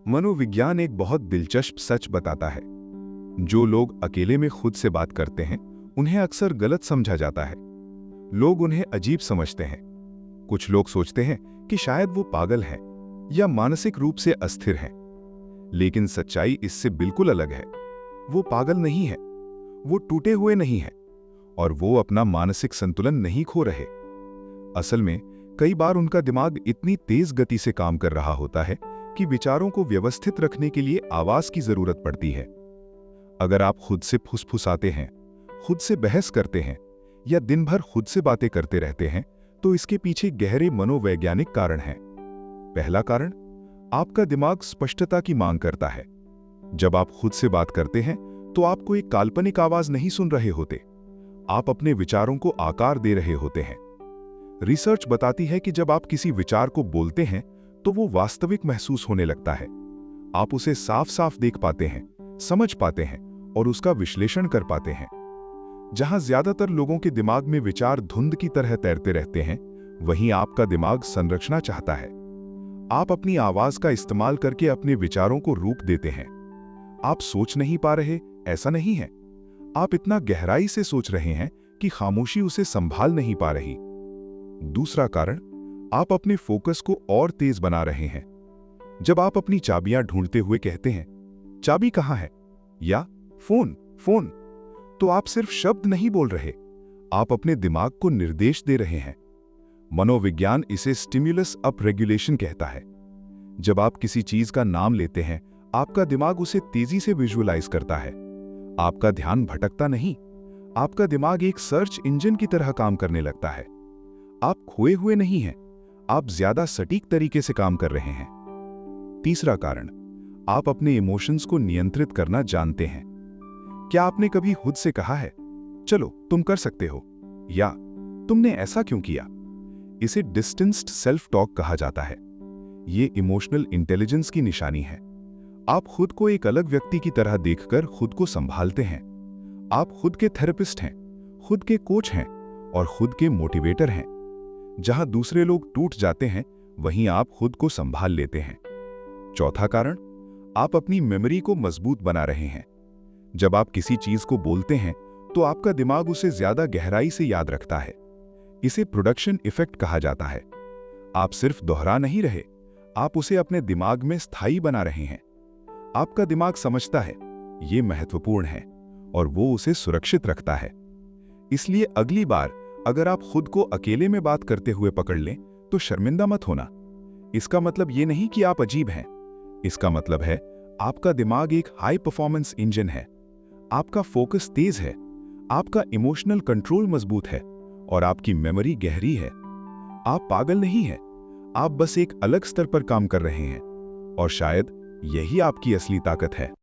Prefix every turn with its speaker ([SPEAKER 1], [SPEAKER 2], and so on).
[SPEAKER 1] मनोविज्ञान एक बहुत दिलचस्प सच बताता है। जो लोग अकेले में खुद से बात करते हैं उन्हें अक्सर गलत समझा जाता है। लोग उन्हें अजीब समझते हैं। कुछ लोग सोचते हैं कि शायद वो पागल हैं या मानसिक रूप से अस्थिर हैं। लेकिन सच्चाई इससे बिल्कुल अलग है। वो पागल नहीं है, वो टूटे हुए नहीं है और वो अपना मानसिक संतुलन नहीं खो रहे। असल में कई बार उनका दिमाग इतनी तेज गति से काम कर रहा होता है कि विचारों को व्यवस्थित रखने के लिए आवाज की जरूरत पड़ती है। अगर आप खुद से फुसफुसाते हैं, खुद से बहस करते हैं या दिन भर खुद से बातें करते रहते हैं, तो इसके पीछे गहरे मनोवैज्ञानिक कारण हैं। पहला कारण, आपका दिमाग स्पष्टता की मांग करता है। जब आप खुद से बात करते हैं तो आप कोई काल्पनिक आवाज नहीं सुन रहे होते, आप अपने विचारों को आकार दे रहे होते हैं। रिसर्च बताती है कि जब आप किसी विचार को बोलते हैं तो वो वास्तविक महसूस होने लगता है। आप उसे साफ साफ देख पाते हैं, समझ पाते हैं और उसका विश्लेषण कर पाते हैं। जहां ज्यादातर लोगों के दिमाग में विचार धुंध की तरह तैरते रहते हैं, वहीं आपका दिमाग संरचना चाहता है। आप अपनी आवाज का इस्तेमाल करके अपने विचारों को रूप देते हैं। आप सोच नहीं पा रहे, ऐसा नहीं है। आप इतना गहराई से सोच रहे हैं कि खामोशी उसे संभाल नहीं पा रही। दूसरा कारण, आप अपने फोकस को और तेज बना रहे हैं। जब आप अपनी चाबियां ढूंढते हुए कहते हैं, चाबी कहां है, या फोन फोन, तो आप सिर्फ शब्द नहीं बोल रहे, आप अपने दिमाग को निर्देश दे रहे हैं। मनोविज्ञान इसे स्टिम्युलस अप रेगुलेशन कहता है। जब आप किसी चीज का नाम लेते हैं, आपका दिमाग उसे तेजी से विजुअलाइज करता है। आपका ध्यान भटकता नहीं, आपका दिमाग एक सर्च इंजन की तरह काम करने लगता है। आप खोए हुए नहीं हैं, आप ज्यादा सटीक तरीके से काम कर रहे हैं। तीसरा कारण, आप अपने इमोशंस को नियंत्रित करना जानते हैं। क्या आपने कभी खुद से कहा है, चलो तुम कर सकते हो, या तुमने ऐसा क्यों किया? इसे डिस्टेंस्ड सेल्फ टॉक कहा जाता है। ये इमोशनल इंटेलिजेंस की निशानी है। आप खुद को एक अलग व्यक्ति की तरह देखकर खुद को संभालते हैं। आप खुद के थेरेपिस्ट हैं, खुद के कोच हैं और खुद के मोटिवेटर हैं। जहां दूसरे लोग टूट जाते हैं, वहीं आप खुद को संभाल लेते हैं। चौथा कारण, आप अपनी मेमोरी को मजबूत बना रहे हैं। जब आप किसी चीज को बोलते हैं तो आपका दिमाग उसे ज्यादा गहराई से याद रखता है। इसे प्रोडक्शन इफेक्ट कहा जाता है। आप सिर्फ दोहरा नहीं रहे, आप उसे अपने दिमाग में स्थायी बना रहे हैं। आपका दिमाग समझता है ये महत्वपूर्ण है और वो उसे सुरक्षित रखता है। इसलिए अगली बार अगर आप खुद को अकेले में बात करते हुए पकड़ लें तो शर्मिंदा मत होना। इसका मतलब ये नहीं कि आप अजीब हैं। इसका मतलब है आपका दिमाग एक हाई परफॉर्मेंस इंजन है। आपका फोकस तेज है, आपका इमोशनल कंट्रोल मजबूत है और आपकी मेमोरी गहरी है। आप पागल नहीं हैं, आप बस एक अलग स्तर पर काम कर रहे हैं और शायद यही आपकी असली ताकत है।